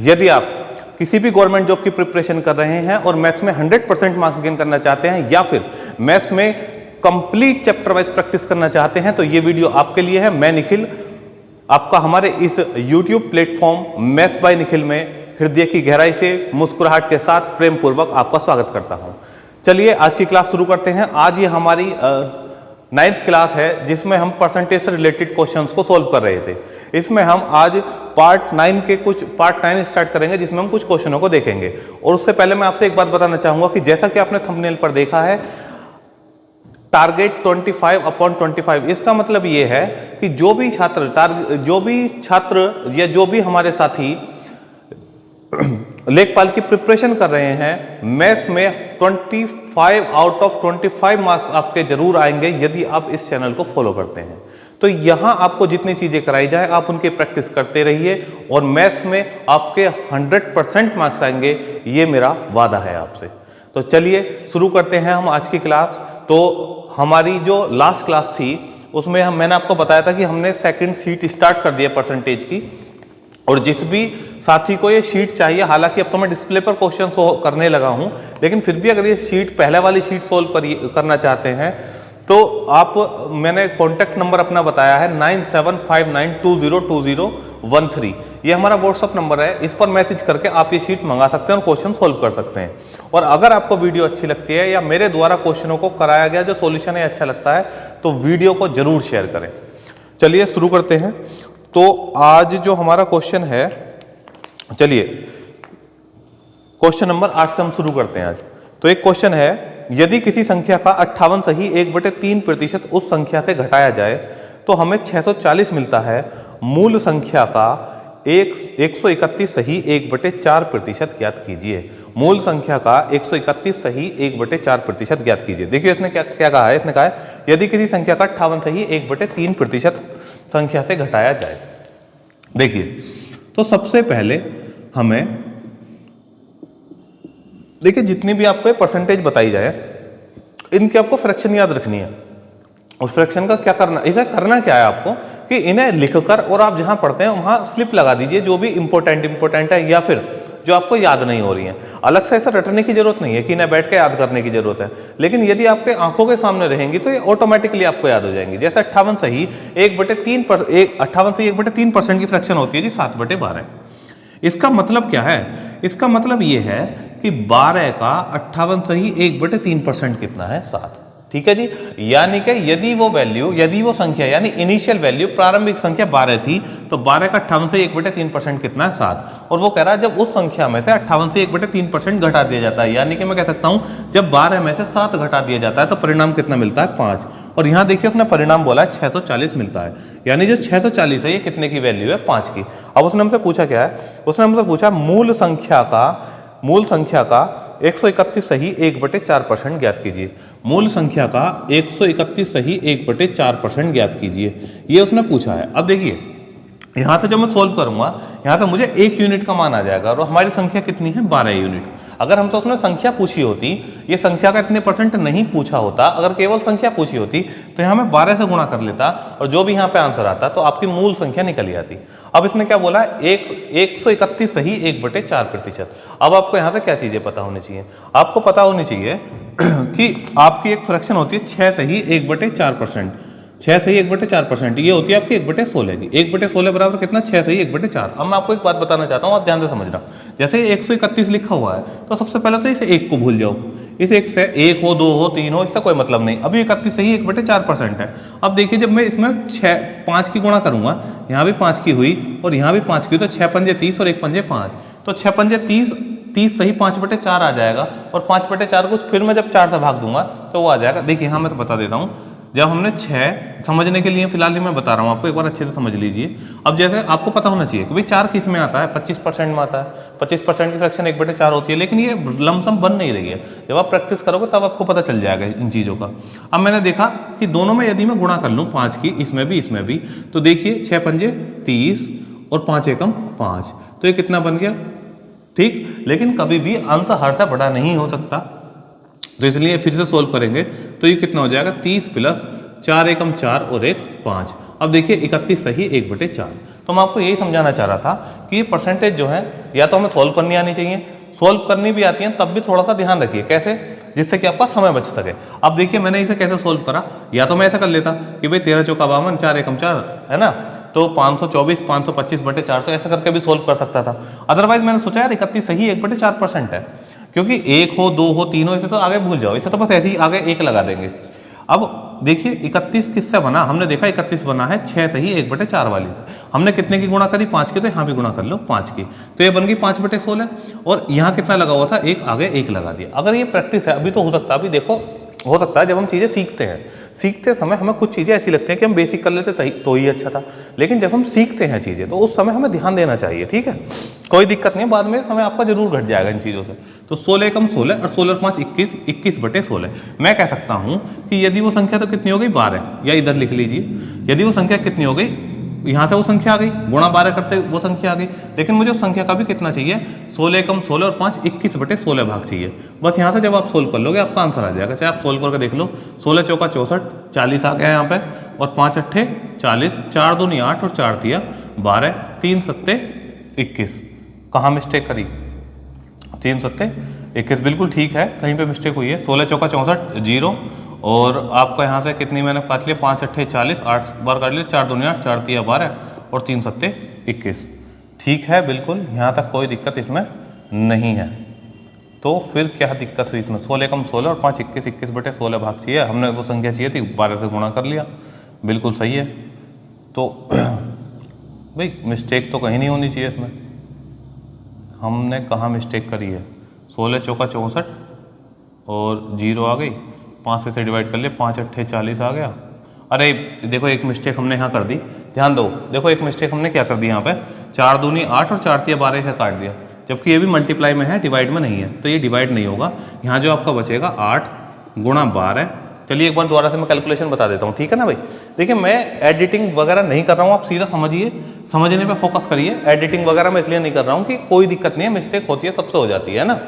यदि आप किसी भी गवर्नमेंट जॉब की प्रिपरेशन कर रहे हैं और मैथ्स में 100% मार्क्स गेन करना चाहते हैं या फिर मैथ्स में कंप्लीट चैप्टर वाइज प्रैक्टिस करना चाहते हैं तो ये वीडियो आपके लिए है। मैं निखिल आपका हमारे इस YouTube platform maths by Nikhil में हृदय की गहराई से मुस्कुराहट के साथ प्रेम पूर्वक आपका स्वागत करता हूं। चलिए आज की क्लास शुरू करते हैं। आज ये हमारी 9th क्लास है जिसमें हम परसेंटेज से रिलेटेड क्वेश्चंस को सॉल्व कर रहे थे। इसमें हम आज पार्ट 9 स्टार्ट करेंगे जिसमें हम कुछ क्वेश्चनों को देखेंगे। और उससे पहले मैं आपसे एक बात बताना चाहूंगा कि जैसा कि आपने थंबनेल पर देखा है टारगेट 25/25, इसका मतलब ये है कि जो भी छात्र या जो भी हमारे साथी लेखपाल की प्रिपरेशन कर रहे हैं मैथ्स में 25 आउट ऑफ 25 मार्क्स आपके जरूर आएंगे यदि आप इस चैनल को फॉलो करते हैं। तो यहां आपको जितनी चीजें कराई जाए आप उनकी प्रैक्टिस करते रहिए और मैथ्स में आपके 100% मार्क्स आएंगे, ये मेरा वादा है आपसे। तो चलिए शुरू करते हैं हम आज की क्लास। तो हमारी जो लास्ट क्लास थी उसमें मैंने आपको बताया था कि हमने सेकंड शीट स्टार्ट कर दिया परसेंटेज की। और जिस भी साथी को ये शीट चाहिए, हालांकि अब तो मैं डिस्प्ले पर क्वेश्चन करने लगा हूं, लेकिन फिर भी अगर ये शीट पहले वाली शीट सोल्व करना चाहते हैं तो मैंने कॉन्टैक्ट नंबर अपना बताया है 9759202013। ये हमारा व्हाट्सअप नंबर है, इस पर मैसेज करके आप ये शीट मंगा सकते हैं और क्वेश्चन सोल्व कर सकते हैं। और अगर आपको वीडियो अच्छी लगती है या मेरे द्वारा क्वेश्चनों को कराया गया जो सॉल्यूशन है अच्छा लगता है तो वीडियो को जरूर शेयर करें। चलिए शुरू करते हैं। तो आज जो हमारा क्वेश्चन है, चलिए क्वेश्चन नंबर 8 से हम शुरू करते हैं आज। तो एक क्वेश्चन है, यदि किसी संख्या का 58 सही 1/3% उस संख्या से घटाया जाए तो हमें 640 मिलता है। मूल संख्या का 131 सही 1/4% ज्ञात कीजिए। मूल संख्या का 131 सही 1/4% ज्ञात कीजिए। देखिए इसने क्या कहा है, इसने कहा है यदि किसी संख्या का 58 सही 1/3% संख्या से घटाया जाए। देखिए तो सबसे पहले हमें देखिए जितनी भी आपको परसेंटेज बताई जाए इनकी आपको फ्रैक्शन याद रखनी है। उस फ्रैक्शन का क्या करना, इसे करना क्या है आपको कि इन्हें लिखकर और आप जहां पढ़ते हैं वहां स्लिप लगा दीजिए जो भी इंपॉर्टेंट है या फिर जो आपको याद नहीं हो रही है। अलग से ऐसा रटने की जरूरत नहीं है कि इन्हें बैठ के याद करने की जरूरत है, लेकिन यदि आपके आंखों के सामने रहेंगी तो ये ऑटोमेटिकली आपको याद हो जाएंगी। जैसे 58 सही 1/3% की फ्रैक्शन होती है जी 7/12। इसका मतलब क्या है, इसका मतलब ये है कि 12 का 58 सही 1/3% कितना है 7। ठीक है जी, यानी कि यदि वो संख्या यानी इनिशियल वैल्यू प्रारंभिक संख्या 12 थी तो 12 का 58 से 1/3% कितना है 7। और वो कह रहा है जब उस संख्या में से 58 से 1/3% घटा दिया जाता है, यानी कि मैं कह सकता हूं जब 12 में से 7 घटा दिया जाता है तो परिणाम कितना मिलता है 5। और यहां देखिए उसने परिणाम बोला है 640 मिलता है, यानी जो 640 है ये कितने की वैल्यू है 5 की। अब उसने हमसे पूछा क्या है, उसने हमसे पूछा मूल संख्या का 131 सही 1/4% ज्ञात कीजिए। मूल संख्या का 131 सही 1/4% ज्ञात कीजिए, ये उसने पूछा है। अब देखिए यहां से जो मैं सोल्व करूंगा यहां से मुझे 1 यूनिट का मान आ जाएगा और हमारी संख्या कितनी है 12 यूनिट। अगर हमसे उसने संख्या पूछी होती, ये संख्या का इतने % नहीं पूछा होता, अगर केवल संख्या पूछी होती तो यहां मैं 12 से गुणा कर लेता और जो भी यहां पे आंसर आता तो आपकी मूल संख्या निकल जाती। अब इसने क्या बोला 131 सही 1/4%। अब आपको यहां से क्या चीजें पता होनी चाहिए, आपको पता होनी चाहिए कि आपकी एक फ्रैक्शन होती है 6 सही 1/4%। 6 सही 1/4% ये होती है आपकी 1/16 की। 1/16 बराबर कितना 6 सही 1/4। अब मैं आपको एक बात बताना चाहता हूँ, आप ध्यान से समझना। जैसे 131 लिखा हुआ है तो सबसे पहले तो इसे 1 को भूल जाओ। इस 1 से 1 हो 2 हो 3 हो इससे कोई मतलब नहीं। अभी 31 सही 1/4% है। अब देखिए जब मैं इसमें 5 की गुणा करूंगा, यहाँ भी 5 की हुई और यहाँ भी 5 की, तो 6 पंजे 30 और 1 पंजे 5, तो 6 पंजे 30 सही 5/4 आ जाएगा। और 5/4 को फिर मैं जब 4 से भाग दूंगा तो वो आ जाएगा। देखिए हाँ मैं तो बता देता हूँ, जब हमने 6 समझने के लिए फिलहाल ही मैं बता रहा हूँ आपको, एक बार अच्छे से समझ लीजिए। अब जैसे आपको पता होना चाहिए कि भाई 4 किस में आता है 25% में आता है। 25% की फ्रैक्शन 1/4 होती है, लेकिन ये लमसम बन नहीं रही है। जब आप प्रैक्टिस करोगे तब आपको पता चल जाएगा इन चीज़ों का। अब मैंने देखा कि दोनों में यदि मैं गुणा कर लूँ 5 की, इसमें भी, तो देखिए 6 पंजे 30 और 5 एकम 5, तो ये कितना बन गया ठीक। लेकिन कभी भी अंश हर से बड़ा नहीं हो सकता, तो इसलिए फिर से सोल्व करेंगे तो ये कितना हो जाएगा 30 प्लस 4 एकम 4 और 1 5। अब देखिए 31 सही 1/4, तो मैं आपको यही समझाना चाह रहा था कि ये परसेंटेज जो है या तो हमें सॉल्व करनी आनी चाहिए, सॉल्व करनी भी आती है तब भी थोड़ा सा ध्यान रखिए कैसे, जिससे कि आपका समय बच सके। अब देखिए मैंने इसे कैसे सोल्व करा, या तो मैं ऐसा कर लेता कि भाई 13 चौका 52 4 एकम 4 है ना, तो 524 525/400 ऐसा करके भी सोल्व कर सकता था। अदरवाइज मैंने सोचा यार 31 सही 1/4% है, क्योंकि 1 हो 2 हो 3 हो इसे तो आगे भूल जाओ, इसे तो बस ऐसे ही आगे 1 लगा देंगे। अब देखिए 31 किससे बना, हमने देखा 31 बना है 6 से ही 1/4 वाली से। हमने कितने की गुणा करी, 5 की, तो यहाँ भी गुणा कर लो 5 की, तो ये बन गई 5/16। और यहाँ कितना लगा हुआ था, 1 आगे 1 लगा दिया। अगर ये प्रैक्टिस है, अभी तो हो सकता है, अभी देखो हो सकता है जब हम चीज़ें सीखते हैं, सीखते समय हमें कुछ चीज़ें ऐसी लगती हैं कि हम बेसिक कर लेते तो ही अच्छा था, लेकिन जब हम सीखते हैं चीज़ें तो उस समय हमें ध्यान देना चाहिए। ठीक है, कोई दिक्कत नहीं है, बाद में समय आपका जरूर घट जाएगा इन चीज़ों से। तो 16 एकम 16 और 16 और 5 21, 21/16। मैं कह सकता हूँ कि यदि वो संख्या तो कितनी हो गई 12, या इधर लिख लीजिए, यदि वो संख्या कितनी हो गई, यहाँ से वो संख्या आ गई, गुणा 12 करते वो संख्या आ गई, लेकिन मुझे उस संख्या का भी कितना चाहिए, 16 एकम 16 और 5 21/16 भाग चाहिए। बस यहाँ से जब आप सोल्व कर लोगे आपका आंसर आ जाएगा। चाहे आप सोल्व करके देख लो, 16 चौका 64 40 आ गया यहाँ पे, और 5 अट्ठे 40, 4 दूनी 8 और 4 तिया 12, 3 सत्ते 21। कहाँ मिस्टेक करी, 3 सत्ते 21 बिल्कुल ठीक है, कहीं पे मिस्टेक हुई है। 16 चौका 64 0, और आपका यहाँ से कितनी मैंने काट लिया, 5 अट्ठे 40, 8 बार काट लिया, 4 दूनी 8, 4 तिया 12 और 3 सत्ते 21। ठीक है बिल्कुल, यहाँ तक कोई दिक्कत इसमें नहीं है। तो फिर क्या दिक्कत हुई इसमें, 16 एकम 16 और 5 21, 21/16 भाग चाहिए, हमने वो संख्या चाहिए थी 12 से गुणा कर लिया, बिल्कुल सही है। तो भाई मिस्टेक तो कहीं नहीं होनी चाहिए इसमें, हमने कहाँ मिस्टेक करी है। 16 चौका 64 और 0 आ गई, 5 से डिवाइड कर ले, 5 अट्ठे 40 आ गया। अरे देखो एक मिस्टेक हमने यहाँ कर दी, ध्यान दो, देखो एक मिस्टेक हमने क्या कर दी यहाँ पे, 4 दूनी 8 और 4 तिया 12 से काट दिया, जबकि ये भी मल्टीप्लाई में है, डिवाइड में नहीं है, तो ये डिवाइड नहीं होगा। यहाँ जो आपका बचेगा 8 गुणा 12। चलिए एक बार दोबारा से मैं कैलकुलेशन बता देता हूँ, ठीक है ना भाई। देखिए मैं एडिटिंग वगैरह नहीं कर रहा हूँ, आप सीधा समझिए, समझने पे फोकस करिए। एडिटिंग वगैरह मैं इसलिए नहीं कर रहा हूँ कि कोई दिक्कत नहीं है, मिस्टेक होती है, सबसे हो जाती है ना।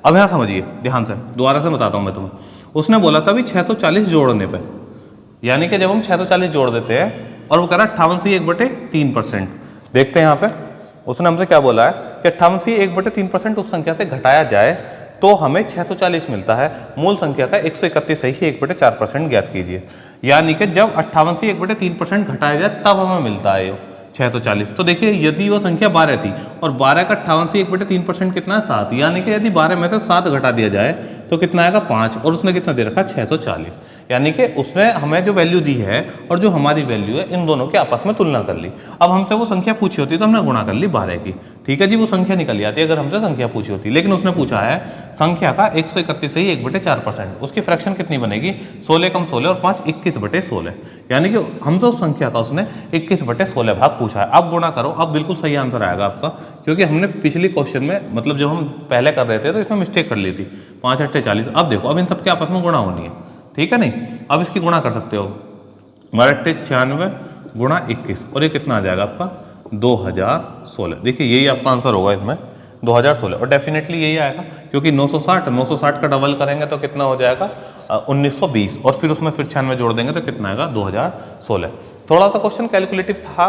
अब यहाँ समझिए ध्यान से, दोबारा से बताता हूँ मैं तुम्हें। उसने बोला था भी 640 जोड़ने पे, यानी कि जब हम 640 जोड़ देते हैं और वो कह रहा है 58 से 1/3%। देखते हैं यहाँ पे उसने हमसे क्या बोला है कि 58 से 1/3% उस संख्या से घटाया जाए तो हमें 640 मिलता है। मूल संख्या का 131 सही 1/4% ज्ञात कीजिए। यानी कि जब 58 से 1/3% घटाया जाए तब हमें मिलता है 640। तो देखिए यदि वो संख्या 12 थी और 12 का 58 से 1/3% कितना है 7, यानी कि यदि 12 में से 7 घटा दिया जाए तो कितना आएगा 5, और उसने कितना दे रखा 640। यानी कि उसने हमें जो वैल्यू दी है और जो हमारी वैल्यू है इन दोनों की आपस में तुलना कर ली। अब हमसे वो संख्या पूछी होती तो हमने गुणा कर ली 12 की, ठीक है जी, वो संख्या निकल जाती अगर हमसे संख्या पूछी होती। लेकिन उसने पूछा है संख्या का 131 से ही 1/4%, उसकी फ्रैक्शन कितनी बनेगी 16 कम 16 और 5 21/16, यानी कि हमसे उस संख्या का उसने 21/16 भाग पूछा है। अब गुणा करो, अब बिल्कुल सही आंसर आएगा आपका, क्योंकि हमने पिछली क्वेश्चन में मतलब जब हम पहले कर रहे थे तो इसमें मिस्टेक कर ली थी। 5 8 40। अब देखो अब इन सबके आपस में गुणा होनी है, ठीक है नहीं। अब इसकी गुणा कर सकते हो, 96 गुणा 21 और ये कितना आ जाएगा आपका 2016। देखिए यही आपका आंसर होगा इसमें 2016, और डेफिनेटली यही आएगा क्योंकि 960 का डबल करेंगे तो कितना हो जाएगा 1920, और फिर उसमें फिर 96 जोड़ देंगे तो कितना आएगा 2016। थोड़ा सा क्वेश्चन कैलकुलेटिव था,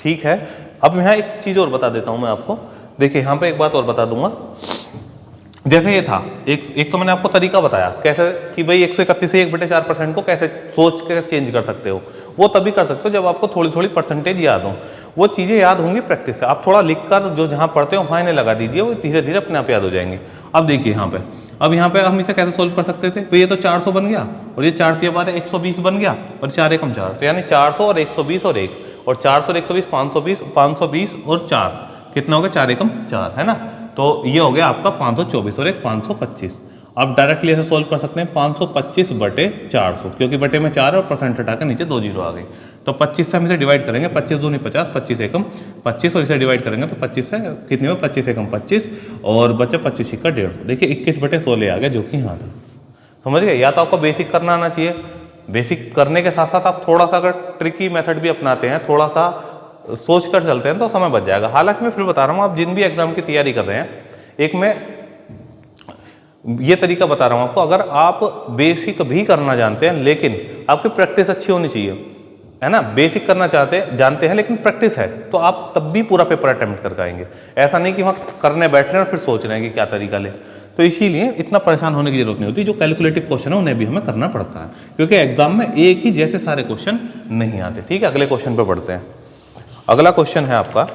ठीक है। अब यहाँ एक चीज़ और बता देता हूँ मैं आपको। देखिए यहाँ पे एक बात और बता दूंगा, जैसे ये था एक तो मैंने आपको तरीका बताया कैसे कि भाई 131 से 1/4% को कैसे सोच के चेंज कर सकते हो। वो तभी कर सकते हो जब आपको थोड़ी थोड़ी परसेंटेज याद हो। वो चीज़ें याद होंगी प्रैक्टिस से। आप थोड़ा लिख कर जो जहाँ पढ़ते हो वहाँ इन्हें लगा दीजिए, वो धीरे धीरे अपने आप याद हो जाएंगे। अब देखिए यहाँ पे, अब यहाँ पे हम इसे कैसे सोल्व कर सकते थे, तो ये तो 400 बन गया और ये 4 तिया 12 120 बन गया और 4 एकम 4, तो यानी 400 और 120 और 1, और 400 और 120 520 और 4 कितना हो गया 4 एकम 4, है ना। तो ये हो गया आपका 524 और एक 525। आप डायरेक्टली ऐसे सोल्व कर सकते हैं 525/400, क्योंकि बटे में 4 और परसेंट हटा के नीचे 2 जीरो आ गई। तो 25 से हम इसे डिवाइड करेंगे, 25 दूनी 50, 25 एकम 25, और इसे डिवाइड करेंगे तो 25 से कितनी हो 25 एकम 25 और बचे 25 का 150। देखिए 21/16 आ गया, जो कि यहाँ था। समझ गए। या तो आपको बेसिक करना आना चाहिए, बेसिक करने के साथ साथ आप थोड़ा सा अगर ट्रिकी मेथड भी अपनाते हैं, थोड़ा सा सोच कर चलते हैं तो समय बच जाएगा। हालांकि मैं फिर बता रहा हूँ, आप जिन भी एग्जाम की तैयारी कर रहे हैं, एक मैं ये तरीका बता रहा हूँ आपको, अगर आप बेसिक भी करना जानते हैं लेकिन आपकी प्रैक्टिस अच्छी होनी चाहिए, है ना, बेसिक करना जानते हैं लेकिन प्रैक्टिस है तो आप तब भी पूरा पेपर अटेम्प्ट करके आएंगे। ऐसा नहीं कि वहाँ करने बैठ रहे हैं और फिर सोच रहे हैं कि क्या तरीका ले। तो इसीलिए इतना परेशान होने की जरूरत नहीं होती। जो कैलकुलेटिव क्वेश्चन है उन्हें भी हमें करना पड़ता है, क्योंकि एग्जाम में एक ही जैसे सारे क्वेश्चन नहीं आते। ठीक है, अगले क्वेश्चन पे बढ़ते हैं। अगला क्वेश्चन है आपका,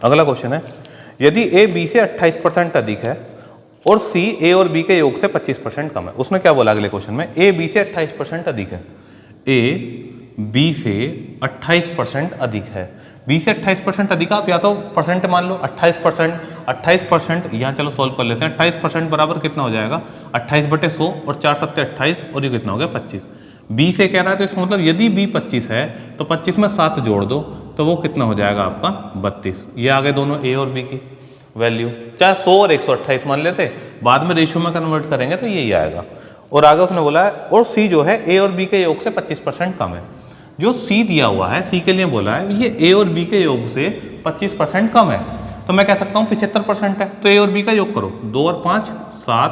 अगला क्वेश्चन है, यदि ए बी से 28% अधिक है और सी ए और बी के योग से 25% कम है। उसने क्या बोला अगले क्वेश्चन में, ए बी से 28% अधिक है, ए बी से 28% अधिक है। बी से 28% अधिक, आप या तो परसेंट मान लो, 28%, यहाँ चलो सोल्व कर लेते हैं। 28% बराबर कितना हो जाएगा, 28/100 और 4 सत्ते 28 और ये कितना हो गया 25। बी से कह रहा है तो इसका मतलब यदि बी 25 है तो 25 में 7 जोड़ दो तो वो कितना हो जाएगा आपका 32। ये आ गए दोनों ए और बी की वैल्यू, चाहे 100 और 128 मान लेते, बाद में रेशियो में कन्वर्ट करेंगे तो यही आएगा। और आगे उसने बोला है और सी जो है ए और बी के योग से 25% कम है। जो सी दिया हुआ है, सी के लिए बोला है ये ए और बी के योग से 25% कम है, तो मैं कह सकता हूँ 75% है। तो ए और बी का योग करो, 2 और 5 7,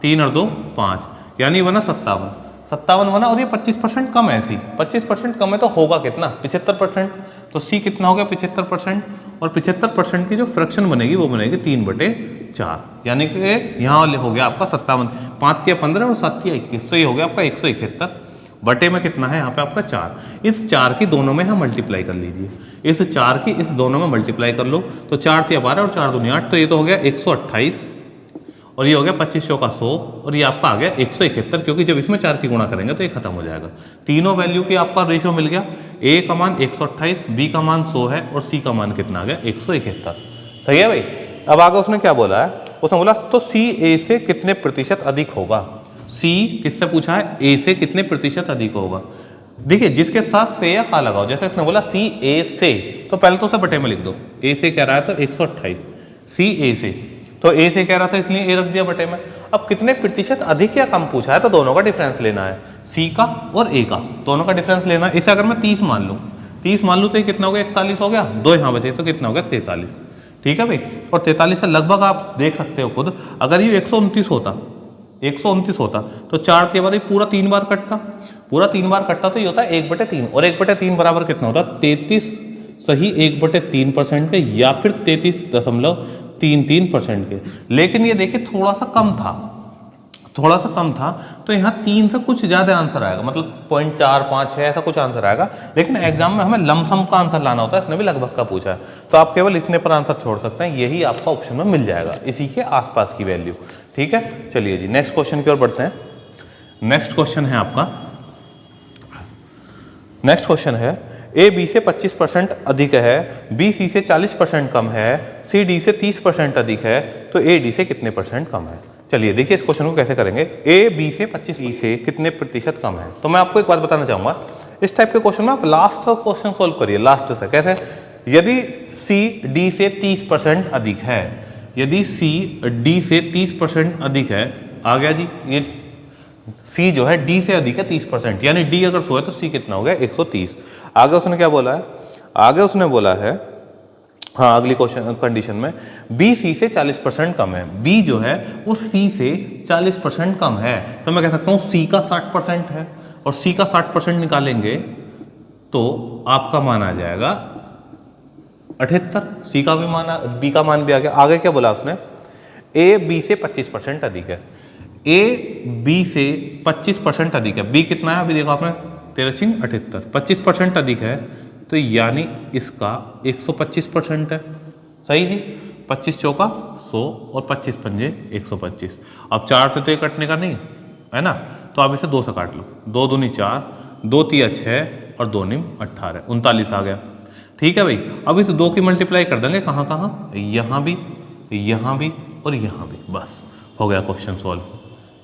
3 और 2 5, यानी बना 57 बना, और ये 25% कम है। सी 25% कम है तो होगा कितना 75%। तो सी कितना हो गया 75%, और 75% की जो फ्रैक्शन बनेगी वो बनेगी 3/4, यानी कि यहाँ हो गया आपका 57, 5 या 15 और 7 या 21, तो ये हो गया आपका 171 बटे में कितना है यहाँ पे आपका 4। इस 4 की दोनों में यहाँ मल्टीप्लाई कर लीजिए, इस 4 की इस दोनों में मल्टीप्लाई कर लो, तो 4 या 12 और 4 दूनी 8, तो ये तो हो गया 128 और ये हो गया 25 का 100 और ये आपका आ गया 171, क्योंकि जब इसमें 4 की गुणा करेंगे तो ये खत्म हो जाएगा। तीनों वैल्यू की आपका रेशियो मिल गया, ए का मान 128, बी का मान 100 है और सी का मान कितना आ गया 171। सही है भाई। अब आगे उसने क्या बोला है, उसने बोला तो सी ए से कितने प्रतिशत अधिक होगा। सी किससे पूछा है, ए से कितने प्रतिशत अधिक होगा। देखिए जिसके साथ से या का लगाओ, जैसे इसने बोला सी ए से, तो पहले तो उसे बटे में लिख दो, ए से कह रहा है तो 128, सी ए से, तो ए से कह रहा था इसलिए ए रख दिया बटे में। अब कितने प्रतिशत अधिक या कम पूछा है तो दोनों का डिफरेंस लेना है, सी का और ए का, दोनों का डिफरेंस लेना है। इसे अगर मैं 30 मान लूँ, 30 मान लूँ तो ये कितना हो गया 41 हो गया, 2 यहाँ बचे तो कितना हो गया 43। ठीक है भाई, और 43 से लगभग आप देख सकते हो खुद, अगर ये 129 होता तो 4 के बाद पूरा 3 बार कटता, तो ये होता है 1/3, और 1/3 बराबर कितना होता 33 सही 1/3% के, या फिर 33.33% के। लेकिन ये देखिए थोड़ा सा कम था, तो यहाँ 3 से कुछ ज्यादा आंसर आएगा, मतलब 0.456 ऐसा कुछ आंसर आएगा। लेकिन एग्जाम में हमें लमसम का आंसर लाना होता है, इसने भी लगभग का पूछा है, तो आप केवल इतने पर आंसर छोड़ सकते हैं, यही आपका ऑप्शन में मिल जाएगा, इसी के आसपास की वैल्यू। ठीक है, चलिए जी नेक्स्ट क्वेश्चन की ओर बढ़ते हैं। नेक्स्ट क्वेश्चन है आपका, नेक्स्ट क्वेश्चन है ए बी से 25% अधिक है, बी सी से 40% कम है, सी डी से 30% अधिक है, तो ए डी से कितने % कम है। चलिए देखिए इस क्वेश्चन को कैसे करेंगे। ए बी से 25 बी से कितने प्रतिशत कम है। तो मैं आपको एक बात बताना चाहूंगा, इस टाइप के क्वेश्चन में आप लास्ट क्वेश्चन सोल्व करिए, लास्ट से। कैसे, यदि सी डी से 30% अधिक है, यदि सी डी से 30% अधिक है, आ गया जी, ये सी जो है डी से अधिक है 30%, यानी डी अगर 100 है तो सी कितना हो गया 130। आगे उसने क्या बोला है, आगे उसने बोला है, हाँ अगली क्वेश्चन कंडीशन में बी सी से 40% कम है, बी जो है वो सी से 40% कम है, तो मैं कह सकता हूँ सी का 60% है, और सी का 60% निकालेंगे तो आपका मान आ जाएगा 78, सी का भी मान, बी का मान भी आ गया। आगे क्या बोला उसने, ए बी से 25% अधिक है, ए बी से 25% अधिक है, बी कितना है अभी देखो आपने 13 78, 25% अधिक है, तो यानी इसका 125% है। सही जी, 25 चौका 100 और 25 पंजे 125। अब 4 से तो ये कटने का नहीं है ना, तो आप इसे 2 से काट लो, 2 दूनी 4, 2 तिया 6 और 2 निम 18, 39 आ गया। ठीक है भाई, अब इस 2 की मल्टीप्लाई कर देंगे कहाँ कहाँ, यहाँ भी और यहाँ भी, बस हो गया क्वेश्चन सॉल्व।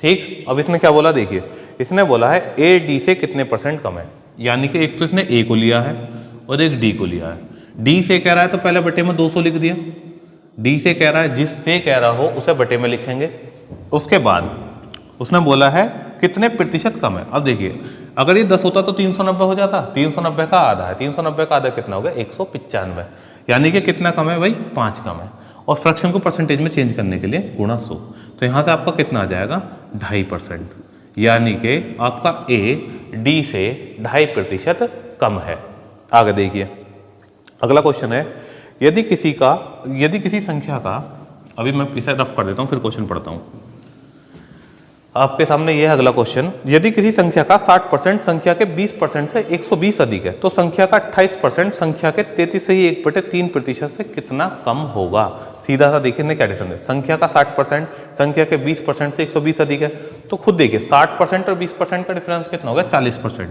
ठीक, अब इसने क्या बोला देखिए, इसने बोला है ए डी से कितने % कम है, यानी कि एक तो इसने ए को लिया है और एक डी को लिया है। डी से कह रहा है तो पहले बटे में 200 लिख दिया, डी से कह रहा है जिससे कह रहा हो उसे बटे में लिखेंगे। उसके बाद उसने बोला है कितने प्रतिशत कम है। अब देखिए अगर ये 10 होता तो 390 हो जाता, 390 का आधा है, 390 का आधा कितना हो गया 195, यानी कि कितना कम है भाई 5 कम है, और फ्रैक्शन को परसेंटेज में चेंज करने के लिए गुणा 100, तो यहाँ से आपका कितना आ जाएगा 2.5%, यानी कि आपका ए डी से 2.5% कम है। आगे देखिए अगला क्वेश्चन है, यदि किसी संख्या का, अभी मैं इसे रफ कर देता हूं फिर क्वेश्चन पढ़ता हूं आपके सामने। यह अगला क्वेश्चन, यदि किसी संख्या का 60% संख्या के 20% से 120 अधिक है तो संख्या का 28% संख्या के 33 से ही 1/3% से कितना कम होगा। सीधा सा देखिए क्या डिफरेंस है, संख्या का 60% संख्या के 20% से 120 अधिक है, तो खुद देखिए 60% और 20% का डिफरेंस कितना होगा, 40%।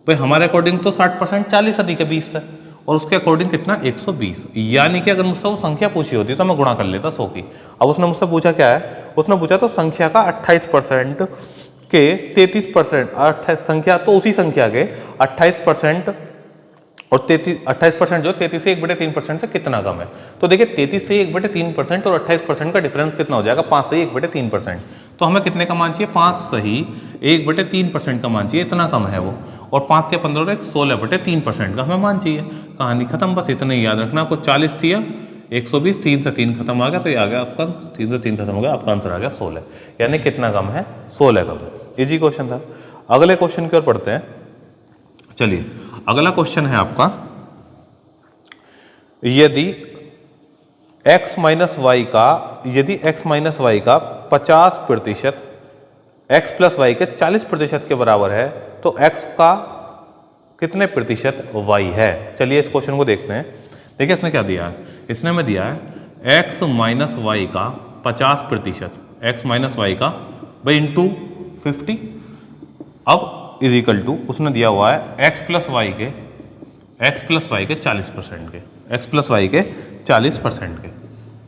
भाई हमारे अकॉर्डिंग तो 60% 40 अधिक है 20 से, और उसके अकॉर्डिंग कितना 120। यानी कि अगर मुझसे वो संख्या पूछी होती तो मैं गुणा कर लेता 100 की। अब उसने मुझसे पूछा क्या है, उसने पूछा तो संख्या का 28% के 33%, संख्या तो उसी संख्या के 28% और 28% जो 33 से 1/3% से कितना कम है। तो देखिए 33 से 1/3% और 28% का डिफरेंस कितना हो जाएगा, 5 से 1/3%। तो हमें कितने का मान चाहिए, 5 सही 1/3% का मान चाहिए, इतना कम है वो। और 5 या 15 16/3% का हमें मान चाहिए। कहानी खत्म, बस इतना ही याद रखना आपको। 40 थी 120, 3 से 3 खत्म आ गया, तो ये आ गया आपका 3 से 3 खत्म हो गया, आपका आंसर आ गया 16। यानी कितना कम है, 16 कम है। इजी क्वेश्चन था। अगले क्वेश्चन की ओर पढ़ते हैं। चलिए अगला क्वेश्चन है आपका, यदि x माइनस वाई का 50% x प्लस वाई के 40% के बराबर है तो x का कितने प्रतिशत y है। चलिए इस क्वेश्चन को देखते हैं। देखिए इसने क्या दिया है, इसने हमें दिया है x माइनस वाई का 50%, x माइनस वाई का भाई इंटू 50, अब इज इक्वल टू उसने दिया हुआ है x प्लस वाई के 40% के, x प्लस वाई के 40% के।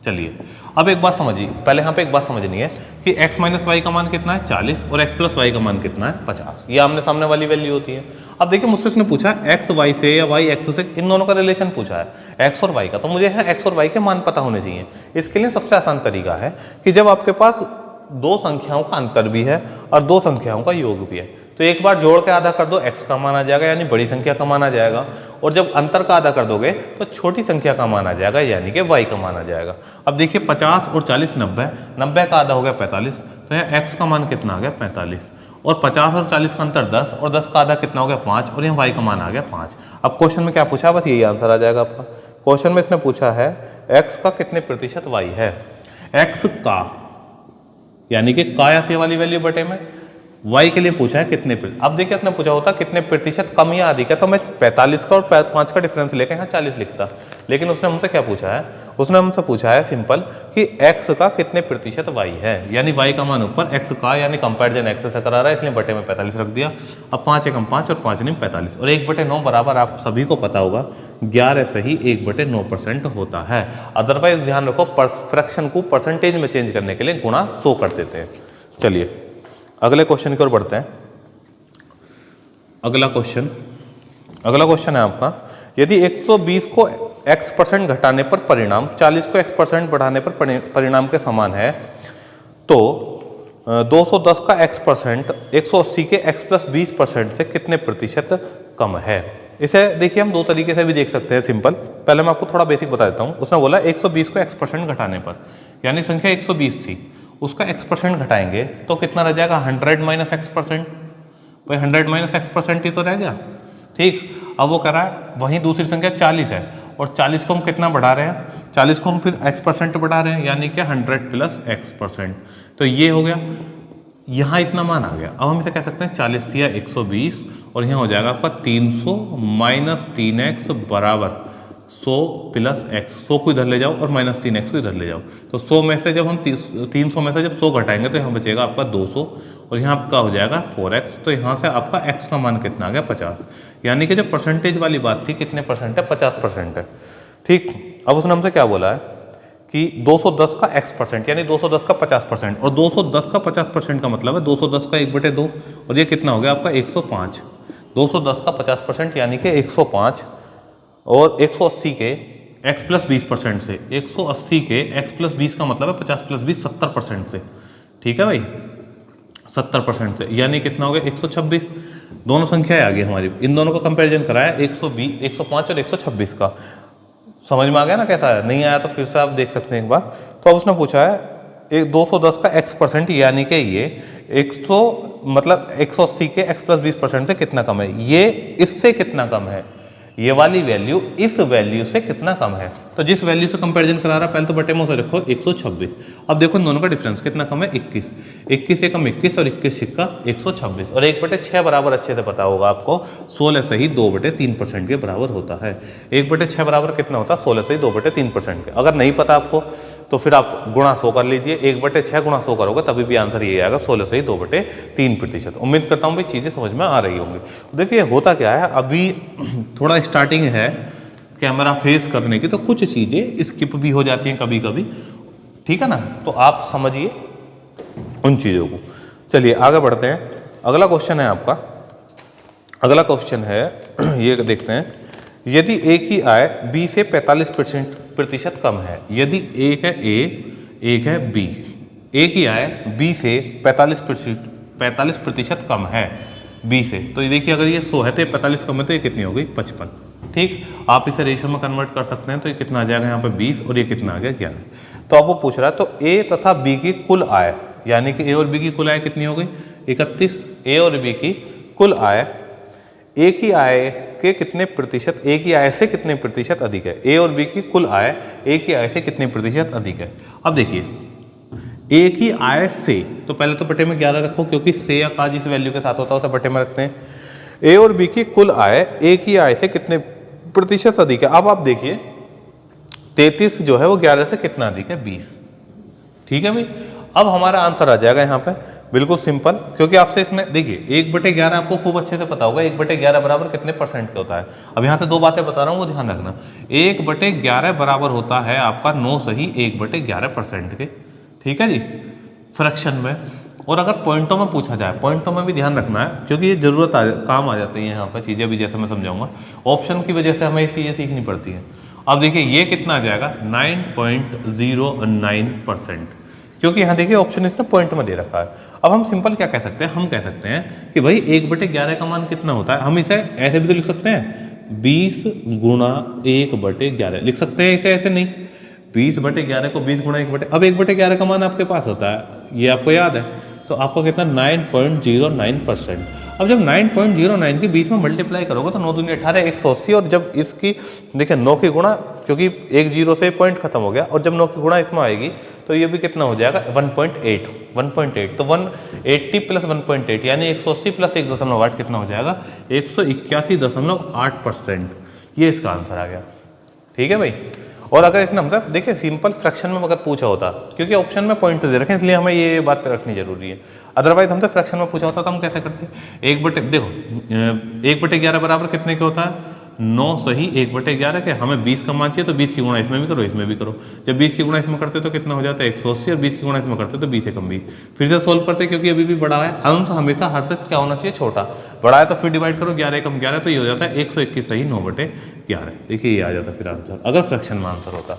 चलिए अब एक बात समझिए, पहले यहाँ पे एक बात समझनी है कि x माइनस वाई का मान कितना है 40 और x प्लस वाई का मान कितना है 50। ये आमने सामने वाली वैल्यू होती है। अब देखिए मुझसे इसने पूछा x y से या y x से, इन दोनों का रिलेशन पूछा है x और y का, तो मुझे यहाँ x और y के मान पता होने चाहिए। इसके लिए सबसे आसान तरीका है कि जब आपके पास दो संख्याओं का अंतर भी है और दो संख्याओं का योग भी है, तो एक बार जोड़ के आधा कर दो, x का मान आ जाएगा यानी बड़ी संख्या का मान आ जाएगा, और जब अंतर का आधा कर दोगे तो छोटी संख्या का मान आ जाएगा यानी कि y का मान आ जाएगा। अब देखिए 50 और 40 90 का आधा हो गया 45, तो यहाँ x का मान कितना आ गया 45, और 50 और 40 का अंतर 10, और 10 का आधा कितना हो गया 5, और यहाँ y का मान आ गया 5। अब क्वेश्चन में क्या पूछा है, बस यही आंसर आ जाएगा आपका। क्वेश्चन में इसने पूछा है x का कितने प्रतिशत y है, x का यानी कि का या से वाली वैल्यू बटे में, y के लिए पूछा है कितने प्रतिशत। अब देखिए इसने पूछा होता कितने प्रतिशत कम या अधिक है तो मैं 45 का और 5 का डिफरेंस लेकर यहाँ 40 लिखता, लेकिन उसने हमसे क्या पूछा है, उसने हमसे पूछा है सिंपल कि x का कितने प्रतिशत y है, यानी y का मान ऊपर x का यानी कंपैरिजन x से करा रहा है इसलिए बटे में 45 रख दिया। अब 5 एकम 5 और 5 नहीं 45, और 1/9 बराबर आप सभी को पता होगा 11 सही 1/9% होता है। अदरवाइज ध्यान रखो फ्रैक्शन को परसेंटेज में चेंज करने के लिए गुणा 100 कर देते हैं। चलिए अगले क्वेश्चन की ओर बढ़ते हैं। अगला क्वेश्चन है आपका, यदि 120 को x% घटाने पर परिणाम 40 को x% बढ़ाने पर परिणाम के समान है तो 210 का x% 180 के x प्लस 20% से कितने प्रतिशत कम है। इसे देखिए हम दो तरीके से भी देख सकते हैं सिंपल। पहले मैं आपको थोड़ा बेसिक बता देता हूँ। उसने बोला 120 को x% घटाने पर, यानी संख्या 120 थी, उसका x% घटाएंगे तो कितना रह जाएगा 100 माइनस x%। भाई 100 माइनस x% ही तो रह गया। ठीक, अब वो कह रहा है वहीं दूसरी संख्या 40 है और 40 को हम कितना बढ़ा रहे हैं, 40 को हम फिर x% बढ़ा रहे हैं यानी कि 100 प्लस x%। तो ये हो गया, यहाँ इतना मान आ गया। अब हम इसे कह सकते हैं 40 थी 120 और यहाँ हो जाएगा आपका 300 माइनस 3x बराबर 100 प्लस x। 100 को इधर ले जाओ और माइनस 3x को इधर ले जाओ, तो 100 में से जब हम 300 में से जब 100 घटाएंगे तो यहाँ बचेगा आपका 200 और यहाँ आपका हो जाएगा 4x। तो यहाँ से आपका x का मान कितना आ गया 50, यानी कि जो परसेंटेज वाली बात थी कितने परसेंट है 50% है। ठीक, अब उसने हमसे क्या बोला है कि 210 का x% यानी 210 का 50%, और 210 का 50% का मतलब है 210 का 1/2, और ये कितना हो गया आपका 105। 210 का 50% यानी कि 105, और 180 के x प्लस 20% से, 180 के x प्लस 20 का मतलब है 50 प्लस 20 70% से। ठीक है भाई, 70% से, यानी कितना हो गया 126। दोनों संख्याएं आ गई हमारी, इन दोनों का कंपैरिजन कराया 120 105 और 126 का। समझ में आ गया ना कैसा है, नहीं आया तो फिर से आप देख सकते हैं एक बार। तो अब उसने पूछा है 210 का x% यानी कि ये 100 मतलब 180 के x + 20% से कितना कम है, ये इससे कितना कम है, ये वाली वैल्यू इस वैल्यू से कितना कम है। तो जिस वैल्यू से कंपैरिजन करा रहा है पहले तो बटे में उसे रखो 126। अब देखो इन दोनों का डिफरेंस कितना कम है, 21। 21 से कम 21 और 21 सिक्का 126 और 1/6 बराबर अच्छे से पता होगा आपको 16 से ही 2/3% के बराबर होता है। 1/6 बराबर कितना होता है, 16 से ही 2/3% के। अगर नहीं पता आपको तो फिर आप गुणा 100 कर लीजिए, 1/6 गुणा 100 करोगे तभी भी आंसर ये आएगा 16 से ही 2/3%। उम्मीद करता हूँ भाई चीज़ें समझ में आ रही होंगी। देखिए होता क्या है, अभी थोड़ा स्टार्टिंग है कैमरा फेस करने की, तो कुछ चीज़ें स्किप भी हो जाती हैं कभी कभी, ठीक है ना, तो आप समझिए उन चीज़ों को। चलिए आगे बढ़ते हैं। अगला क्वेश्चन है आपका, अगला क्वेश्चन है ये देखते हैं, यदि ए की आय बी से 45% कम है, यदि एक है ए एक है बी, ए की आय बी से 45% कम है बी से, तो ये देखिए अगर ये 100 है तो 45 कम है तो ये कितनी हो गई 55। ठीक, आप इसे रेशियो में कन्वर्ट कर सकते हैं, तो ये कितना आ जाएगा यहाँ पे 20 और ये कितना आ गया 11। तो अब वो पूछ रहा है तो ए तथा बी की कुल आय, यानी कि ए और बी की कुल आय कितनी हो गई 31। ए और बी की कुल आय ए की आय के कितने प्रतिशत, ए की आय से कितने प्रतिशत अधिक है, ए और बी की कुल आय ए की आय से कितने प्रतिशत अधिक है। अब देखिए ए की आय से, तो पहले तो बटे में 11 रखो क्योंकि से या का जिस वैल्यू के साथ होता है उसे बटे में रखते हैं। ए और बी की कुल आय ए की आय से कितने प्रतिशत अधिक है। अब आप देखिए 33 जो है वो 11 से कितना अधिक है 20। ठीक है भाई, अब हमारा आंसर आ जाएगा यहाँ पे बिल्कुल सिंपल, क्योंकि आपसे इसमें देखिए 1/11 आपको खूब अच्छे से पता होगा 1/11 बराबर कितने परसेंट का होता है। अब यहाँ से दो बातें बता रहा हूँ वो ध्यान रखना। 1/11 बराबर होता है आपका 9 सही 1/11% के, ठीक है जी, फ्रैक्शन में। और अगर पॉइंटों में पूछा जाए, पॉइंटों में भी ध्यान रखना है क्योंकि ये जरूरत काम आ जाती है यहाँ पर चीज़ें भी, जैसे मैं समझाऊंगा ऑप्शन की वजह से हमें ये सीखनी पड़ती है। अब देखिए ये कितना आ जाएगा 9.09%, क्योंकि यहाँ देखिए ऑप्शन इसने पॉइंट में दे रखा है। अब हम सिंपल क्या कह सकते हैं, हम कह सकते हैं कि भाई 1/11 का मान कितना होता है, हम इसे ऐसे भी तो लिख सकते हैं 20 गुणा 1/11 लिख सकते हैं, इसे ऐसे नहीं 20/11 को 20 गुणा 1/, अब 1/11 का मान आपके पास होता है, ये आपको याद है, तो आपको कितना 9.09%। अब जब 9.09 के 20 में मल्टीप्लाई करोगे तो 9 दूनी 18 180, और जब इसकी देखिए 9 की गुणा, क्योंकि एक जीरो से पॉइंट खत्म हो गया, और जब 9 की गुणा इसमें आएगी तो ये भी कितना हो जाएगा 1.8, तो 180 + 1.8 यानी 180 + 1.8 कितना हो जाएगा 181.8%। ये इसका आंसर आ गया, ठीक है भाई। और अगर इसने हमसे देखिए सिंपल फ्रैक्शन में अगर पूछा होता, क्योंकि ऑप्शन में पॉइंट दे रखे हैं इसलिए हमें ये बात रखनी जरूरी है, अदरवाइज हमसे फ्रैक्शन में पूछा होता तो हम कैसे करते, 1/11 बराबर कितने के होता है 9 सही 1/11 के, हमें 20 का मान चाहिए तो 20 की गुणा इसमें भी करो इसमें भी करो, जब 20 की गुणा इसमें करते तो कितना हो जाता है 180, और 20 की गुणा इसमें करते तो 20 एकम 20। फिर से सोल्व करते क्योंकि अभी भी बड़ा है, अंश हमेशा हर से क्या होना चाहिए छोटा, बड़ा है तो फिर डिवाइड करो 11 एकम 11 तो ये हो जाता है 121 सही 9/11। देखिए ये आ जाता फिर आंसर, अगर फ्रैक्शन में आंसर होता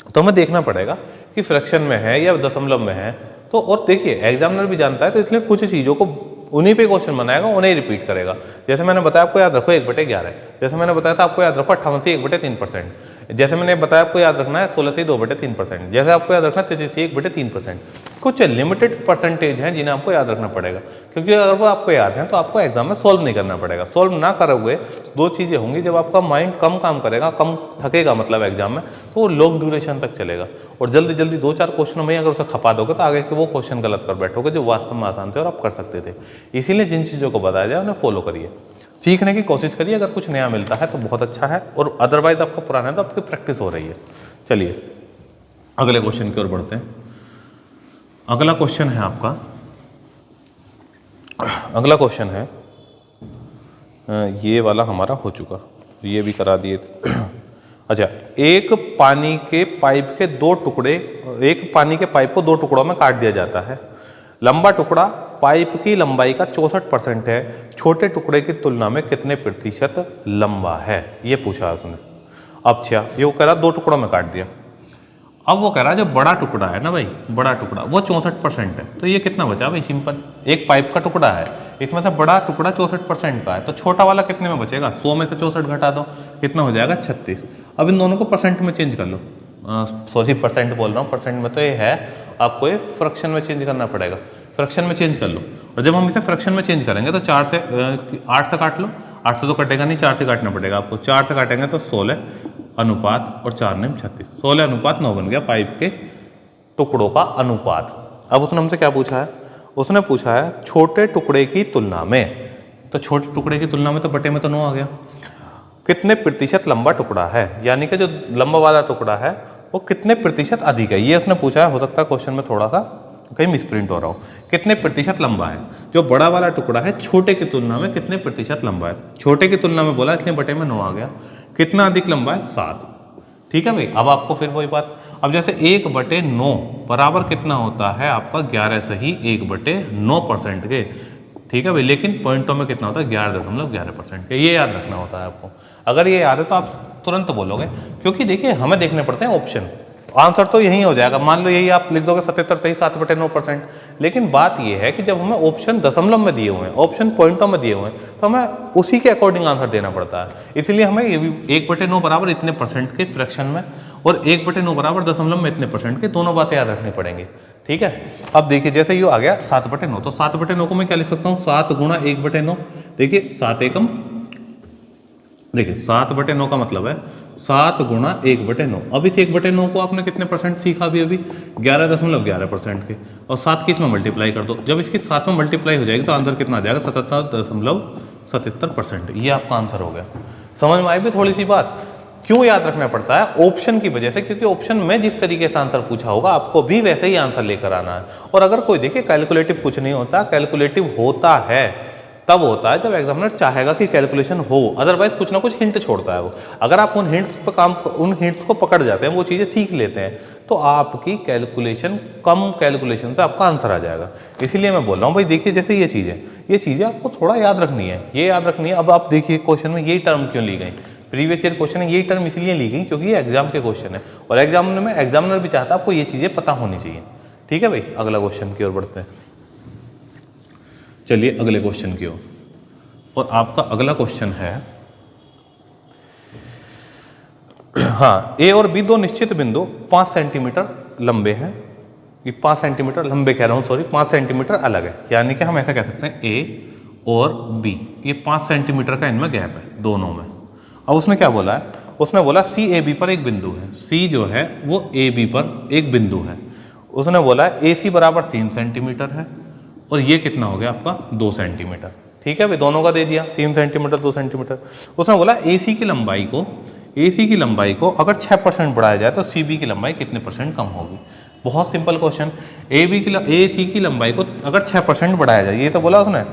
तो हमें देखना पड़ेगा कि फ्रैक्शन में है या दशमलव में है। तो और देखिए एग्जामिनर भी जानता है तो इसलिए कुछ चीज़ों को उन्हीं पे क्वेश्चन बनाएगा, उन्हें रिपीट करेगा। जैसे मैंने बताया आपको याद रखो 1/11, जैसे मैंने बताया था आपको याद रखो 58 से 1/3%, जैसे मैंने बताया आपको याद रखना है 16 से 2/3%, जैसे आपको याद रखना है 33 से 1/3%। कुछ लिमिटेड परसेंटेज हैं जिन्हें आपको याद रखना पड़ेगा, क्योंकि अगर वो आपको याद है तो आपको एग्जाम में सॉल्व नहीं करना पड़ेगा। सॉल्व ना करोगे दो चीज़ें होंगी, जब आपका माइंड कम काम करेगा, कम थकेगा मतलब एग्जाम में, तो वो लॉन्ग ड्यूरेशन तक चलेगा, और जल्दी जल्दी 2-4 क्वेश्चनों में अगर उसे खपा दोगे तो आगे के वो क्वेश्चन गलत कर बैठोगे जो वास्तव में आसान थे और आप कर सकते थे। इसीलिए जिन चीज़ों को बताया जाए उन्हें फॉलो करिए, सीखने की कोशिश करिए। अगर कुछ नया मिलता है तो बहुत अच्छा है, और अदरवाइज आपका पुराना है तो आपकी प्रैक्टिस हो रही है। चलिए अगले क्वेश्चन की ओर बढ़ते हैं। अगला क्वेश्चन है आपका, अगला क्वेश्चन है ये वाला हमारा हो चुका, ये भी करा दिए थे। अच्छा, एक पानी के पाइप के दो टुकड़े, एक पानी के पाइप को दो टुकड़ों में काट दिया जाता है। लंबा टुकड़ा पाइप की लंबाई का 64% है, छोटे टुकड़े की तुलना में कितने प्रतिशत लंबा है, ये पूछा उसने। अच्छा, ये वो कह रहा दो टुकड़ों में काट दिया। अब वो कह रहा है जो बड़ा टुकड़ा है ना भाई, बड़ा टुकड़ा वो 64% है, तो ये कितना बचा भाई, सिंपल एक पाइप का टुकड़ा है, इसमें से बड़ा टुकड़ा 64% का है, तो छोटा वाला कितने में बचेगा, 100 में से 64 घटा दो, कितना हो जाएगा 36। अब इन दोनों को परसेंट में चेंज कर लो, सॉरी परसेंट बोल रहा हूँ, परसेंट में तो ये है आपको ये फ्रैक्शन में चेंज करना पड़ेगा। फ्रैक्शन में चेंज कर लो, और जब हम इसे फ्रैक्शन में चेंज करेंगे तो 8 से काट लो। 8 से तो कटेगा नहीं, 4 से काटना पड़ेगा आपको। 4 से काटेंगे तो 16 अनुपात और 4 9 36, 16 अनुपात 9 बन गया पाइप के टुकड़ों का अनुपात। अब उसने हमसे क्या पूछा है, उसने पूछा है छोटे टुकड़े की तुलना में, तो छोटे टुकड़े की तुलना में तो बटे में तो 9 आ गया। कितने प्रतिशत लंबा टुकड़ा है, यानी कि जो लंबा वाला टुकड़ा है वो कितने प्रतिशत अधिक है, ये उसने पूछा है। हो सकता है क्वेश्चन में थोड़ा सा कहीं मिसप्रिंट हो रहा हो। कितने प्रतिशत लंबा है, जो बड़ा वाला टुकड़ा है छोटे की तुलना में कितने प्रतिशत लंबा है। छोटे की तुलना में बोला इसलिए बटे में 9 आ गया। कितना अधिक लंबा है, 7। ठीक है भाई। अब आपको फिर वही बात, अब जैसे 1/9 बराबर कितना होता है आपका 11 सही 1/9% के। ठीक है भाई, लेकिन पॉइंटों में कितना होता है 11.11% के, ये याद रखना होता है आपको। अगर ये याद है तो आप तुरंत बोलोगे, क्योंकि देखिए हमें देखने पड़ते हैं ऑप्शन। आंसर तो यही हो जाएगा, मान लो यही आप लिख दोगे 77 सही 7/9%। लेकिन बात यह है कि जब हमें ऑप्शन दशमलव में दिए हुए हैं, ऑप्शन पॉइंटों में दिए हुए हैं, तो हमें उसी के अकॉर्डिंग आंसर देना पड़ता है। इसलिए हमें 1/9 बराबर इतने परसेंट के फ्रैक्शन में और 1/9 बराबर दशमलव में इतने परसेंट के, दोनों बातें याद रखनी पड़ेंगी। ठीक है। अब देखिए जैसे ये आ गया 7/9, तो 7/9 को मैं क्या लिख सकता हूँ, 7 गुणा 1/9। देखिए 7 एकम, देखिए 7/9 का मतलब है 7 गुणा 1/9। अब इस 1/9 को आपने कितने परसेंट सीखा अभी 11.11% के, और 7 की इसमें मल्टीप्लाई कर दो। जब इसकी 7 में मल्टीप्लाई हो जाएगी तो आंसर कितना आ जाएगा 77.77%। ये आपका आंसर हो गया। समझ में आई भी थोड़ी सी बात। क्यों याद रखना पड़ता है, ऑप्शन की वजह से, क्योंकि ऑप्शन में जिस तरीके से आंसर पूछा होगा आपको भी वैसे ही आंसर लेकर आना है। और अगर कोई देखिए कैलकुलेटिव कुछ नहीं होता, कैलकुलेटिव होता है तब होता है जब एग्जामिनर चाहेगा कि कैलकुलेशन हो, अदरवाइज कुछ ना कुछ हिंट छोड़ता है वो। अगर आप उन हिंट्स को पकड़ जाते हैं, वो चीज़ें सीख लेते हैं, तो आपकी कैलकुलेशन, कम कैलकुलेशन से आपका आंसर आ जाएगा। इसीलिए मैं बोल रहा हूँ भाई, देखिए जैसे ये चीज़ें आपको थोड़ा याद रखनी है, ये याद रखनी है। अब आप देखिए क्वेश्चन में यही टर्म क्यों ली गई, प्रीवियस ईयर क्वेश्चन है, यही टर्म इसलिए ली गई क्योंकि ये एग्जाम के क्वेश्चन है, और एग्जामिनर भी चाहता है आपको ये चीज़ें पता होनी चाहिए। ठीक है भाई, अगला क्वेश्चन की ओर बढ़ते हैं। चलिए अगले क्वेश्चन की ओर, और आपका अगला क्वेश्चन है, हाँ, ए और बी दो निश्चित बिंदु 5 सेंटीमीटर लंबे हैं। ये 5 सेंटीमीटर लंबे कह रहा हूँ, सॉरी 5 सेंटीमीटर अलग है, यानी कि हम ऐसा कह सकते हैं ए और बी, ये 5 सेंटीमीटर का इनमें गैप है दोनों में। अब उसने क्या बोला है, उसने बोला सी ए बी पर एक बिंदु है, सी जो है वो ए बी पर एक बिंदु है। उसने बोला ए सी बराबर 3 सेंटीमीटर है, और ये कितना हो गया आपका 2 सेंटीमीटर। ठीक है भाई, दोनों का दे दिया, 3 सेंटीमीटर 2 सेंटीमीटर। उसने बोला ए सी की लंबाई को अगर 6% बढ़ाया जाए तो सी बी की लंबाई कितने % कम होगी। बहुत सिंपल क्वेश्चन। ए सी की लंबाई को अगर 6% बढ़ाया जाए, ये तो बोला उसने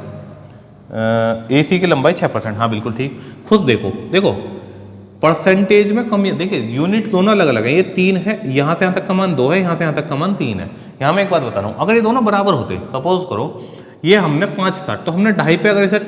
ए सी की लंबाई 6%, हाँ बिल्कुल ठीक। खुद देखो परसेंटेज में कम, देखिए यूनिट दोनों अलग अलग है, ये 3 है, यहाँ से यहाँ तक का मान 2 है, यहाँ से यहाँ तक का मान 3 है। यहाँ मैं एक बात बता रहा हूँ, अगर ये दोनों बराबर होते, सपोज करो ये हमने 5 था, तो हमने 2.5 पे, अगर इसे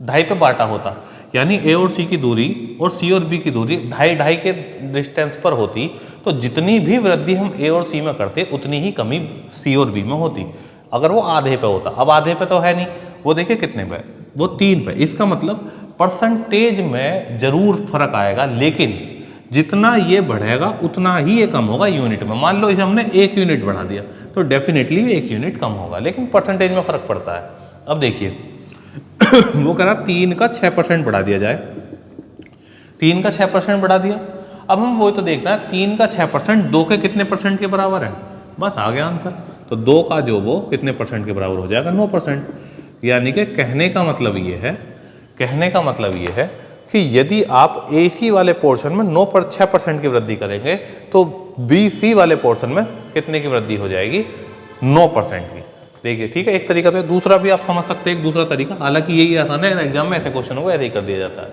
2.5 पे बांटा होता, यानी ए और सी की दूरी और सी और बी की दूरी 2.5 के डिस्टेंस पर होती, तो जितनी भी वृद्धि हम ए और सी में करते उतनी ही कमी सी और बी में होती, अगर वो आधे पे होता। अब आधे पे तो है नहीं, वो देखिए कितने पे, वो 3 पे। इसका मतलब परसेंटेज में जरूर फर्क आएगा, लेकिन जितना ये बढ़ेगा उतना ही ये कम होगा यूनिट में। मान लो इसे हमने 1 यूनिट बढ़ा दिया तो डेफिनेटली 1 यूनिट कम होगा, लेकिन परसेंटेज में फर्क पड़ता है। अब देखिए वो कह रहा 3 का 6% बढ़ा दिया जाए, 3 का 6% बढ़ा दिया। अब हम वही तो देखना है, 3 का 6% 2 के कितने % के बराबर है, बस आ गया आंसर। तो 2 का जो वो कितने % के बराबर हो जाएगा, 9%। यानी कि कहने का मतलब ये है कि यदि आप ए सी वाले पोर्शन में 6% की वृद्धि करेंगे तो बी सी वाले पोर्शन में कितने की वृद्धि हो जाएगी, 9% की। देखिए ठीक है, एक तरीका तो। दूसरा भी आप समझ सकते हैं, एक दूसरा तरीका, हालांकि यही आसान है, एग्जाम में ऐसे क्वेश्चन को ऐसे ही कर दिया जाता है।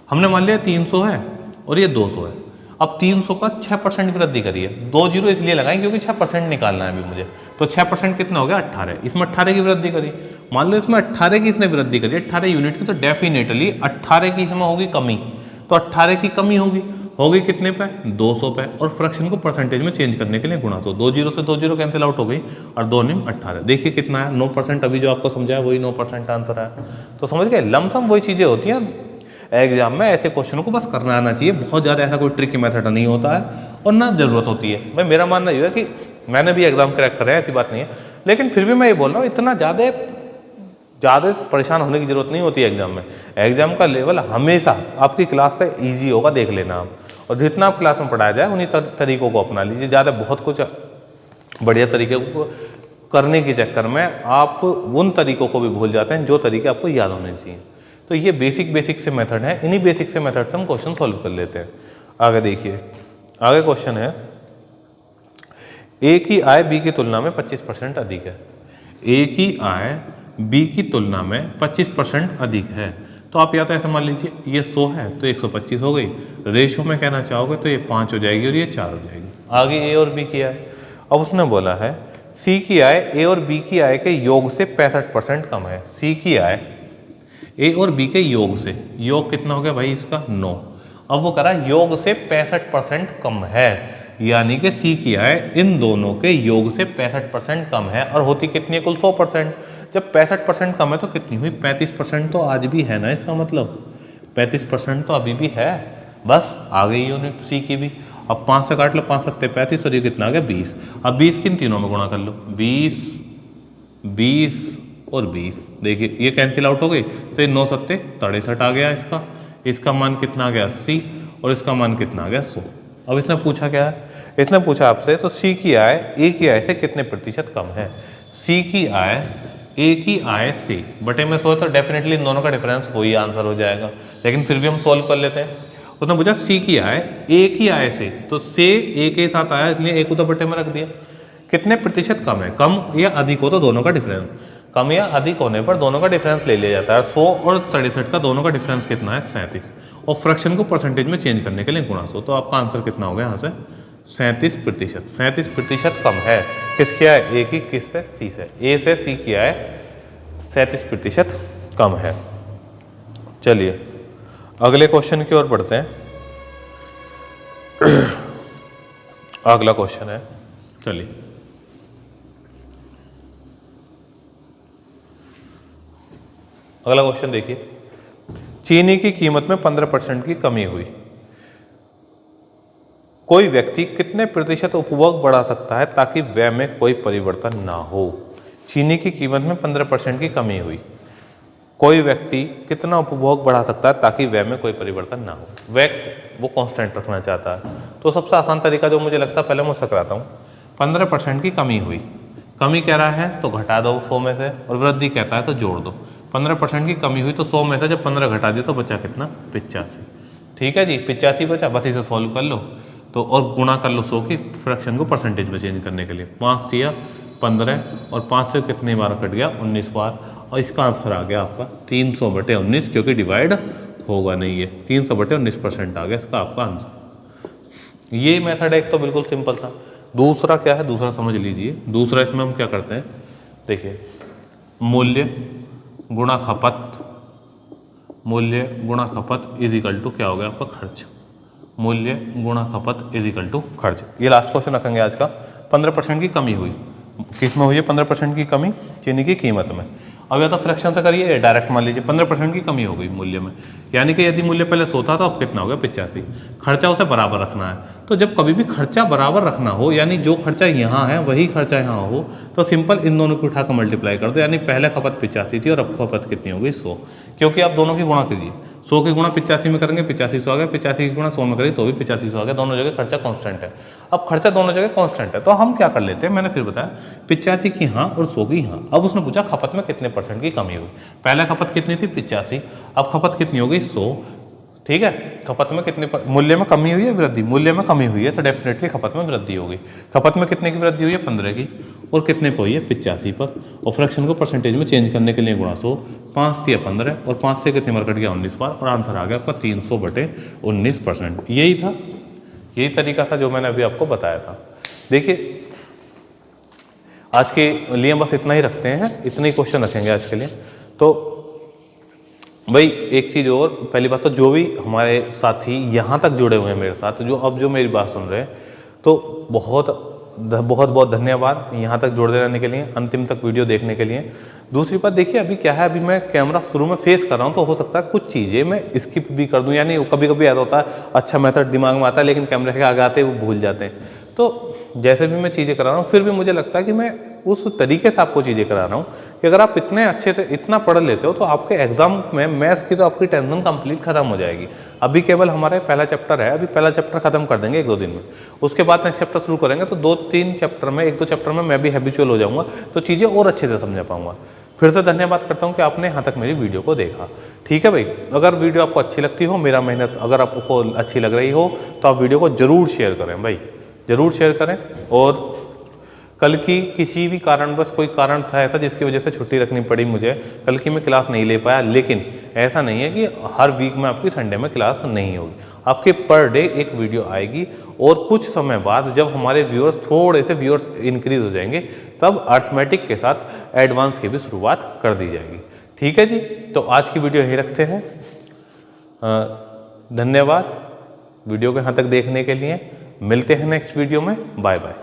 हमने मान लिया 300 है और ये 200 है। अब 300 का 6% की वृद्धि करिए, 2 जीरो इसलिए लगाएं क्योंकि 6% निकालना है अभी मुझे। तो 6% कितना हो गया, 18। इसमें 18 की वृद्धि करी, मान लो इसमें 18 की इसने वृद्धि करी, 18 यूनिट की, तो डेफिनेटली 18 की इसमें होगी कमी, तो 18 की कमी होगी कितने पे, 200 पे। और फ्रैक्शन को परसेंटेज में चेंज करने के लिए गुणा, तो 2 जीरो से 2 जीरो कैंसिल आउट हो गई, और 2 9 18। देखिए कितना है, 9%। अभी जो आपको समझाया वही 9% आंसर है। तो समझ गए, लमसम वही चीज़ें होती हैं एग्जाम में। ऐसे क्वेश्चनों को बस करना आना चाहिए, बहुत ज़्यादा ऐसा कोई ट्रिकी मेथड नहीं होता है और ना ज़रूरत होती है। भाई मेरा मानना ये है कि मैंने भी एग्जाम क्रैक करे, ऐसी बात नहीं है, लेकिन फिर भी मैं ये बोल रहा हूँ इतना ज़्यादा परेशान होने की जरूरत नहीं होती है एग्जाम में। एग्जाम का लेवल हमेशा आपकी क्लास से ईजी होगा, देख लेना आप, और जितना आप क्लास में पढ़ाया जाए उन्हीं तरीकों को अपना लीजिए। ज़्यादा बहुत कुछ बढ़िया तरीके को करने के चक्कर में आप उन तरीकों को भी भूल जाते हैं जो तरीके आपको याद होने चाहिए। तो ये बेसिक से मेथड है, इन्हीं बेसिक से मेथड से हम क्वेश्चन सॉल्व कर लेते हैं। आगे देखिए, आगे क्वेश्चन है, ए की आय बी की तुलना में 25% अधिक है। ए की आय बी की तुलना में 25% अधिक है, तो आप या तो ऐसे मान लीजिए ये 100 है तो 125 हो गई, रेशो में कहना चाहोगे तो ये 5 हो जाएगी और ये 4 हो जाएगी। आगे ए और बी की आय, अब उसने बोला है सी की आय ए और बी की आय के योग से 65% कम है। सी की आय ए और बी के योग से, योग कितना हो गया भाई इसका 9, अब वो कह रहा है योग से 65% कम है, यानी कि सी की आय इन दोनों के योग से 65% कम है, और होती कितनी है कुल 100%। जब 65% कम है तो कितनी हुई 35% तो आज भी है ना, इसका मतलब 35% तो अभी भी है। बस आ गई यूनिट सी की भी। अब 5 से काट लो, 5 सत्ते 35 और ये कितना आ गया 20। अब 20 किन तीनों में गुणा कर लो, 20 20 और 20, देखिए ये कैंसिल आउट हो गई तो ये 9 सत्ते 63 आ गया इसका। इसका मान कितना आ गया 80 और इसका मान कितना आ गया 100। अब इसने पूछा क्या है, इसने पूछा आपसे तो सी की आय ए की आय से कितने प्रतिशत कम है। सी की आय ए की आय से बटे में 100 तो डेफिनेटली इन दोनों का डिफरेंस वही आंसर हो जाएगा, लेकिन फिर भी हम सॉल्व कर लेते हैं। उसने पूछा सी की आय ए की आय से, तो से ए के साथ आया इसलिए ए को तो बटे में रख दिया, कितने प्रतिशत कम है। कम या अधिक हो तो दोनों का डिफरेंस, कम या अधिक होने पर दोनों का डिफरेंस ले लिया जाता है। 100 और 63 का दोनों का डिफरेंस कितना है 37, और फ्रैक्शन को परसेंटेज में चेंज करने के लिए गुणा 100, तो आपका आंसर कितना हो गया यहाँ से 37%। 37% कम है किसकी आय ए की, किससे सी से, ए से सी की आय 37% कम है। चलिए अगले क्वेश्चन की ओर बढ़ते हैं। अगला क्वेश्चन है, चलिए अगला क्वेश्चन देखिए, चीनी की कीमत में 15% की कमी हुई, कोई व्यक्ति कितने प्रतिशत उपभोग बढ़ा सकता है ताकि व्यय में कोई परिवर्तन ना हो। चीनी की कीमत में 15% की कमी हुई, कोई व्यक्ति कितना उपभोग बढ़ा सकता है ताकि व्यय में कोई परिवर्तन ना हो। व्यय वो कांस्टेंट रखना चाहता है, तो सबसे आसान तरीका जो मुझे लगता है पहले मैं उससे कराता हूँ। 15% की कमी हुई, कमी कह रहा है तो घटा दो 100 में से, और वृद्धि कहता है तो जोड़ दो। 15% की कमी हुई तो 100 में से जब 15 घटा दिया तो बचा कितना 85। ठीक है जी, 85 बचा, बस इसे सॉल्व कर लो तो, और गुणा कर लो 100 की, फ्रैक्शन को परसेंटेज में चेंज करने के लिए। 5 दिया 15 और 5 से कितनी बार कट गया 19 बार, और इसका आंसर आ गया आपका 300/19, क्योंकि डिवाइड होगा नहीं है, 300/19% आ गया इसका आपका आंसर। ये मेथड एक तो बिल्कुल सिंपल था। दूसरा क्या है, दूसरा समझ लीजिए। दूसरा इसमें हम क्या करते हैं, देखिए मूल्य गुणा खपत, मूल्य गुणा खपत इज इक्वल टू क्या हो गया आपका खर्च, मूल्य गुणा खपत इज इक्वल टू खर्च। ये लास्ट क्वेश्चन रखेंगे आज का। 15% की कमी हुई, किस में हुई है 15% की कमी, चीनी की कीमत में। अब या तो फ्रैक्शन से करिए, डायरेक्ट मान लीजिए 15% की कमी हो गई मूल्य में, यानी कि यदि मूल्य पहले 100 था तो अब कितना हो गया 85। खर्चा उसे बराबर रखना है, तो जब कभी भी खर्चा बराबर रखना हो, यानी जो खर्चा यहाँ है वही खर्चा यहाँ हो, तो सिंपल इन दोनों को उठाकर मल्टीप्लाई कर दो, यानी पहले खपत 85 थी और अब खपत कितनी हो गई 100, क्योंकि आप दोनों की गुणा कीजिए। 100 की गुणा 85 में करेंगे 8500 आ गया, 85 की गुणा 100 में करेंगे तो भी 8500 आ गया, दोनों जगह खर्चा कांस्टेंट है। अब खर्चा दोनों जगह कांस्टेंट है तो हम क्या कर लेते हैं, मैंने फिर बताया 85 की यहाँ और 100 की यहाँ। अब उसने पूछा खपत में कितने % की कमी हुई, पहले खपत कितनी थी 85, अब खपत कितनी हो गई 100। ठीक है, खपत में कितने मूल्य में कमी हुई है, वृद्धि, मूल्य में कमी हुई है तो डेफिनेटली खपत में वृद्धि होगी। खपत में कितने की वृद्धि हुई है 15 की, और कितने पर हुई है 85 पर, और फ्रैक्शन को परसेंटेज में चेंज करने के लिए गुणा 100, 5 दिया 15 और 5 से कितने बार कट गया 19 बार, और आंसर आ गया आपका 300/19%। यही था, यही तरीका था जो मैंने अभी आपको बताया था। देखिए आज के लिए बस इतना ही रखते हैं, इतने ही क्वेश्चन रखेंगे आज के लिए। तो भाई एक चीज़ और, पहली बात तो जो भी हमारे साथी यहाँ तक जुड़े हुए हैं मेरे साथ, जो मेरी बात सुन रहे हैं, तो बहुत बहुत धन्यवाद यहाँ तक जुड़े रहने के लिए, अंतिम तक वीडियो देखने के लिए। दूसरी बात देखिए अभी क्या है, अभी मैं कैमरा शुरू में फेस कर रहा हूँ तो हो सकता है कुछ चीज़ें मैं स्किप भी कर दूँ, यानी कभी कभी ऐसा होता है अच्छा मेथड दिमाग में आता है लेकिन कैमरे के आगे आते वो भूल जाते हैं। तो जैसे भी मैं चीज़ें करा रहा हूँ, फिर भी मुझे लगता है कि मैं उस तरीके से आपको चीज़ें करा रहा हूँ कि अगर आप इतने अच्छे से इतना पढ़ लेते हो तो आपके एग्जाम में मैथ्स की तो आपकी टेंशन कंप्लीट खत्म हो जाएगी। अभी केवल हमारा पहला चैप्टर है, अभी पहला चैप्टर खत्म कर देंगे 1-2 दिन में, उसके बाद नेक्स्ट चैप्टर शुरू करेंगे तो 2-3 चैप्टर में 1-2 चैप्टर में मैं भी हैबिचुअल हो जाऊँगा, तो चीज़ें और अच्छे से समझ पाऊँगा। फिर से धन्यवाद करता हूँ कि आपने यहाँ तक मेरी वीडियो को देखा। ठीक है भाई, अगर वीडियो आपको अच्छी लगती हो, मेरा मेहनत अगर आपको अच्छी लग रही हो तो आप वीडियो को ज़रूर शेयर करें भाई, ज़रूर शेयर करें। और कल की किसी भी कारणवश कोई कारण था ऐसा जिसकी वजह से छुट्टी रखनी पड़ी मुझे, कल की मैं क्लास नहीं ले पाया, लेकिन ऐसा नहीं है कि हर वीक में आपकी संडे में क्लास नहीं होगी, आपके पर डे एक वीडियो आएगी। और कुछ समय बाद जब हमारे व्यूअर्स थोड़े से व्यूअर्स इंक्रीज हो जाएंगे तब अर्थमेटिक के साथ एडवांस की भी शुरुआत कर दी जाएगी। ठीक है जी, तो आज की वीडियो यहीं रखते हैं। धन्यवाद वीडियो को यहाँ तक देखने के लिए। मिलते हैं नेक्स्ट वीडियो में। Bye bye.